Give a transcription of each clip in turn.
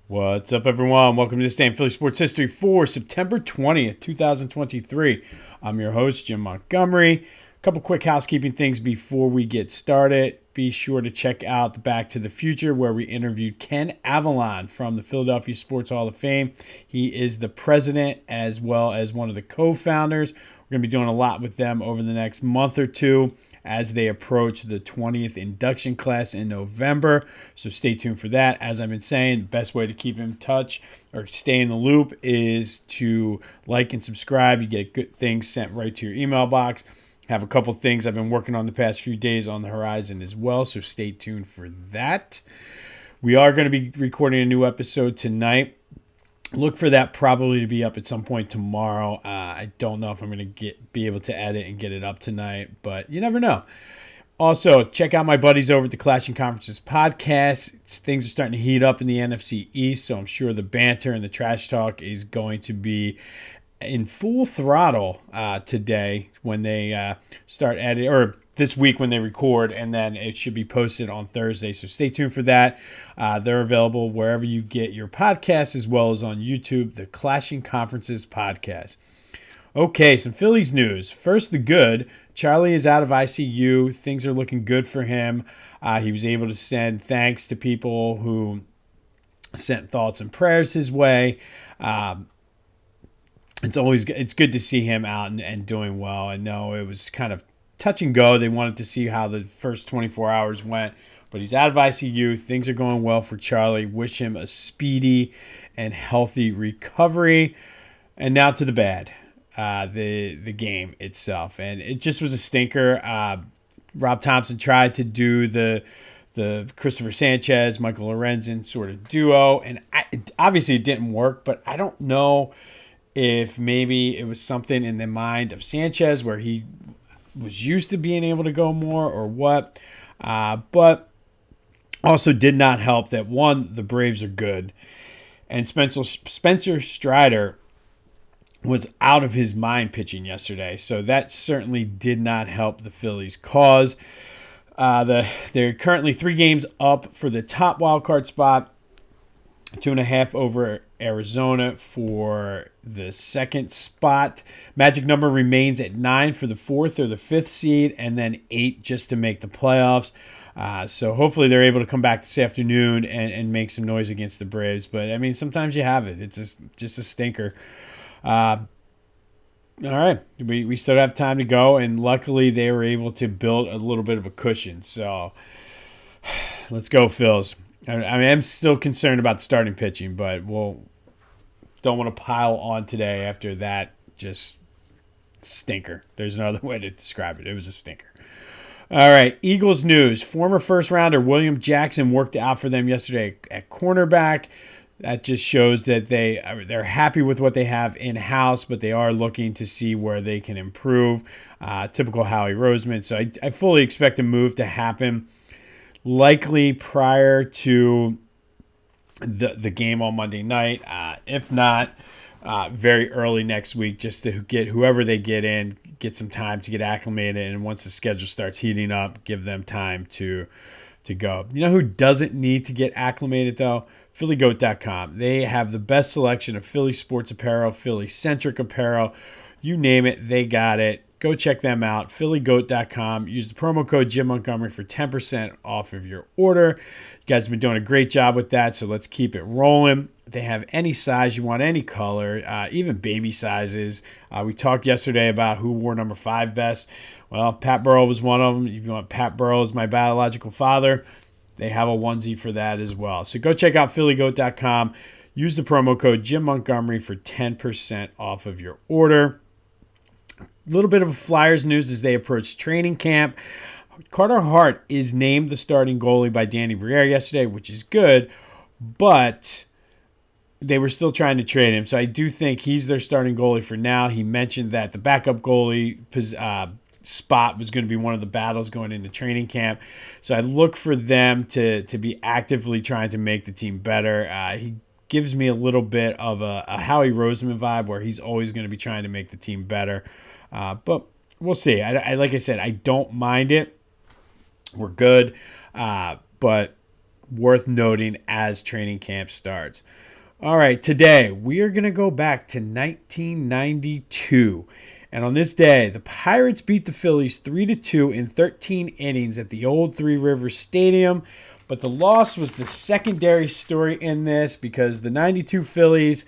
What's up, everyone? Welcome to This Day in Philly Sports History for September 20th, 2023. I'm your host, Jim Montgomery. A couple quick housekeeping things before we get started. Be sure to check out the Back to the Future, where we interviewed Ken Avalon from the Philadelphia Sports Hall of Fame. He is the president as well as one of the co-founders. We're going to be doing a lot with them over the next month or two as they approach the 20th induction class in November. So stay tuned for that. As I've been saying, the best way to keep in touch or stay in the loop is to like and subscribe. You get good things sent right to your email box. Have a couple things I've been working on the past few days on the horizon as well, so stay tuned for that. We are going to be recording a new episode tonight. Look for that probably to be up at some point tomorrow. I don't know if I'm going to be able to edit and get it up tonight, but you never know. Also, check out my buddies over at the Clashing Conferences podcast. Things are starting to heat up in the NFC East, so I'm sure the banter and the trash talk is going to be in full throttle today when they start editing, or this week when they record, and then it should be posted on Thursday. So stay tuned for that. They're available wherever you get your podcasts, as well as on YouTube, the Clashing Conferences podcast. Okay, some Phillies news. First, the good. Charlie is out of ICU. Things are looking good for him. He was able to send thanks to people who sent thoughts and prayers his way. It's good to see him out and doing well. I know it was kind of touch and go. They wanted to see how the first 24 hours went, but he's out of ICU. Things are going well for Charlie. Wish him a speedy and healthy recovery. And now to the bad, the game itself, and it just was a stinker. Rob Thompson tried to do the Christopher Sanchez, Michael Lorenzen sort of duo, and obviously it didn't work. But I don't know if maybe it was something in the mind of Sanchez where he was used to being able to go more or what. But also did not help that, one, the Braves are good, and Spencer Strider was out of his mind pitching yesterday. So that certainly did not help the Phillies' cause. They're currently 3 games up for the top wild card spot, 2.5 over Arizona for the second spot. Magic number remains at 9 for the 4th or the 5th seed, and then 8 just to make the playoffs. So hopefully they're able to come back this afternoon and make some noise against the Braves. But, I mean, sometimes you have it. It's just a stinker. All right. We still have time to go, and luckily they were able to build a little bit of a cushion. So let's go, Phils. I mean, I'm still concerned about the starting pitching, but don't want to pile on today after that just stinker. There's no other way to describe it. It was a stinker. All right, Eagles news. Former first-rounder William Jackson worked out for them yesterday at cornerback. That just shows that they're happy with what they have in-house, but they are looking to see where they can improve. Typical Howie Roseman. So I fully expect a move to happen, likely prior to the game on Monday night. If not, very early next week, just to get whoever they get in, get some time to get acclimated, and once the schedule starts heating up, give them time to go. You know who doesn't need to get acclimated, though? PhillyGoat.com. They have the best selection of Philly sports apparel, Philly-centric apparel. You name it, they got it. Go check them out, PhillyGoat.com. Use the promo code Jim Montgomery for 10% off of your order. You guys have been doing a great job with that, so let's keep it rolling. They have any size you want, any color, even baby sizes. We talked yesterday about who wore number 5 best. Well, Pat Burrell was one of them. If you want Pat Burrell as my biological father, they have a onesie for that as well. So go check out PhillyGoat.com. Use the promo code Jim Montgomery for 10% off of your order. A little bit of Flyers news as they approach training camp. Carter Hart is named the starting goalie by Danny Briere yesterday, which is good, but they were still trying to trade him. So I do think he's their starting goalie for now. He mentioned that the backup goalie spot was going to be one of the battles going into training camp. So I look for them to be actively trying to make the team better. He gives me a little bit of a Howie Roseman vibe, where he's always going to be trying to make the team better. But we'll see. I like I said, I don't mind it. We're good. But worth noting as training camp starts. All right, today we are going to go back to 1992. And on this day, the Pirates beat the Phillies 3-2 in 13 innings at the old Three Rivers Stadium. But the loss was the secondary story in this because the 92 Phillies,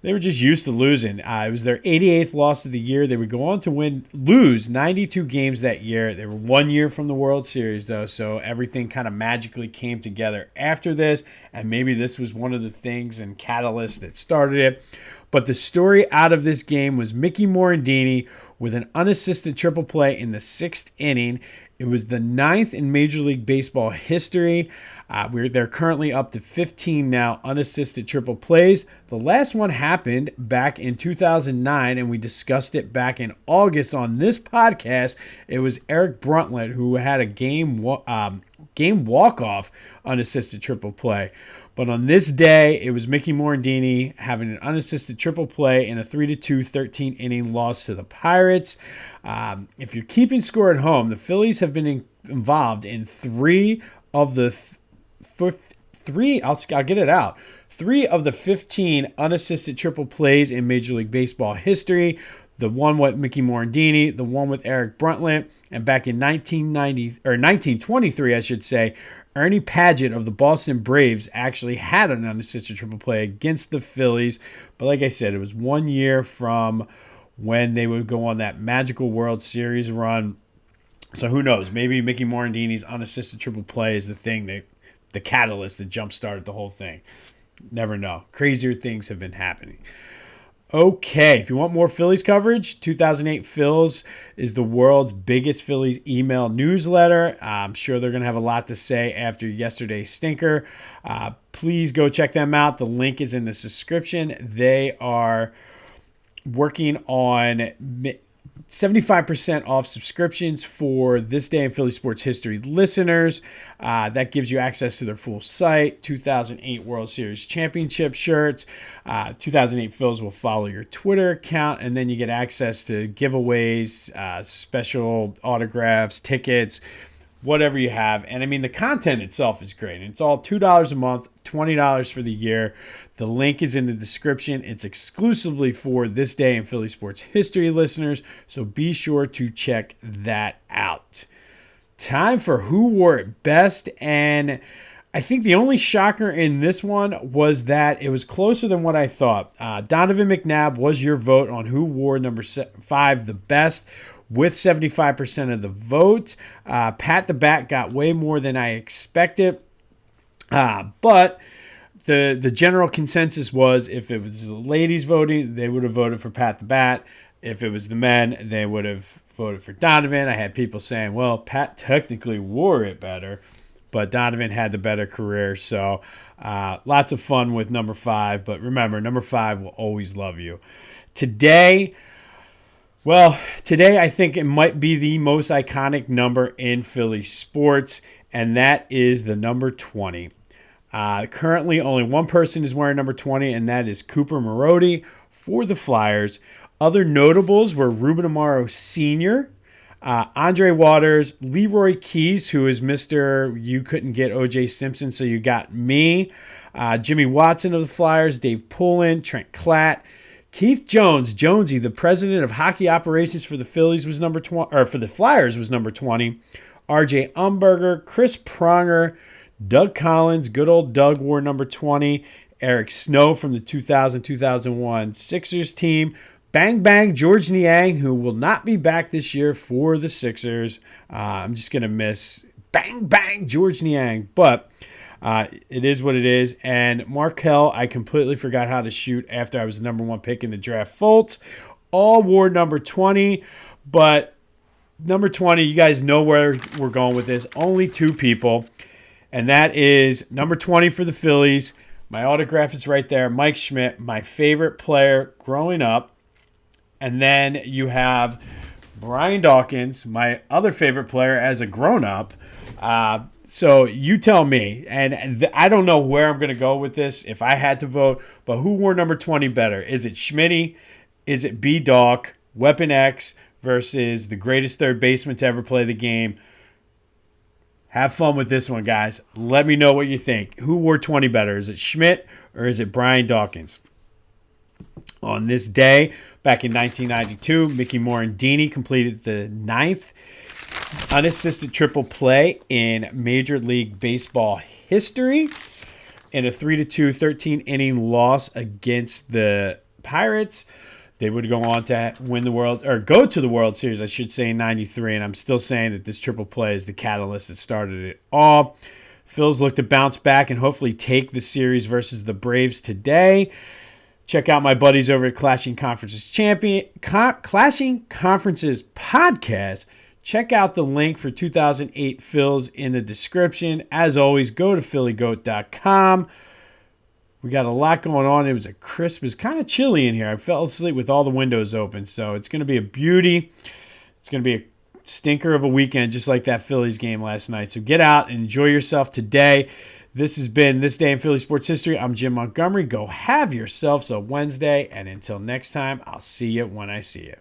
they were just used to losing. It was their 88th loss of the year. They would go on to lose 92 games that year. They were 1 year from the World Series, though, so everything kind of magically came together after this, and maybe this was one of the things and catalysts that started it. But the story out of this game was Mickey Morandini with an unassisted triple play in the sixth inning. It was the 9th in Major League Baseball history. They're currently up to 15 now unassisted triple plays. The last one happened back in 2009, and we discussed it back in August on this podcast. It was Eric Bruntlett who had a game walk-off unassisted triple play. But on this day, it was Mickey Morandini having an unassisted triple play in a 3-2 13-inning loss to the Pirates. If you're keeping score at home, the Phillies have been involved in three of the 15 unassisted triple plays in Major League Baseball history. The one with Mickey Morandini, the one with Eric Bruntlett, and back in 1923, I should say, Ernie Padgett of the Boston Braves actually had an unassisted triple play against the Phillies. But like I said, it was 1 year from when they would go on that magical World Series run. So who knows? Maybe Mickey Morandini's unassisted triple play is the catalyst that jump-started the whole thing. Never know. Crazier things have been happening. Okay, if you want more Phillies coverage, 2008 Phils is the world's biggest Phillies email newsletter. I'm sure they're going to have a lot to say after yesterday's stinker. Please go check them out. The link is in the description. They are working on 75% off subscriptions for This Day in Philly Sports History listeners. That gives you access to their full site, 2008 World Series Championship shirts. 2008 Phils will follow your Twitter account, and then you get access to giveaways, special autographs, tickets, whatever you have. And I mean, the content itself is great. It's all $2 a month, $20 for the year. The link is in the description. It's exclusively for This Day in Philly Sports History listeners, so be sure to check that out. Time for Who Wore It Best, and I think the only shocker in this one was that it was closer than what I thought. Donovan McNabb was your vote on who wore number 5 the best, with 75% of the vote. Pat the Bat got way more than I expected, but the general consensus was if it was the ladies voting, they would have voted for Pat the Bat. If it was the men, they would have voted for Donovan. I had people saying, well, Pat technically wore it better, but Donovan had the better career. So lots of fun with number 5. But remember, number 5 will always love you. Today I think it might be the most iconic number in Philly sports, and that is the number 20. Currently, only one person is wearing number 20, and that is Cooper Marody for the Flyers. Other notables were Ruben Amaro Sr., Andre Waters, Leroy Keys, who is Mr. You couldn't get O.J. Simpson, so you got me, Jimmy Watson of the Flyers, Dave Poulin, Trent Klatt, Keith Jones, Jonesy, the president of hockey operations for the Phillies, was number 20, or for the Flyers was number 20. R.J. Umberger, Chris Pronger, Doug Collins, good old Doug wore number 20. Eric Snow from the 2000-2001 Sixers team. Bang Bang George Niang, who will not be back this year for the Sixers. I'm just going to miss Bang Bang George Niang, but it is what it is. And Markell, I completely forgot how to shoot after I was the number 1 pick in the draft. Fultz all wore number 20, but number 20, you guys know where we're going with this. Only 2 people, and that is number 20 for the Phillies. My autograph is right there. Mike Schmidt, my favorite player growing up. And then you have Brian Dawkins, my other favorite player as a grown-up. So you tell me. And I don't know where I'm going to go with this if I had to vote. But who wore number 20 better? Is it Schmitty? Is it B. Dawk, Weapon X, versus the greatest third baseman to ever play the game, Have fun with this one, guys. Let me know what you think. Who wore 20 better? Is it Schmidt or is it Brian Dawkins? On this day, back in 1992, Mickey Morandini completed the 9th unassisted triple play in Major League Baseball history in a 3-2 13-inning loss against the Pirates. They would go on to win the World, or go to the World Series, I should say, in 93. And I'm still saying that this triple play is the catalyst that started it all. Phillies look to bounce back and hopefully take the series versus the Braves today. Check out my buddies over at Clashing Conferences podcast. Check out the link for 2008 Phils in the description. As always, go to phillygoat.com. We got a lot going on. It was kind of chilly in here. I fell asleep with all the windows open, so it's going to be a beauty. It's going to be a stinker of a weekend, just like that Phillies game last night. So get out and enjoy yourself today. This has been This Day in Philly Sports History. I'm Jim Montgomery. Go have yourselves a Wednesday, and until next time, I'll see you when I see you.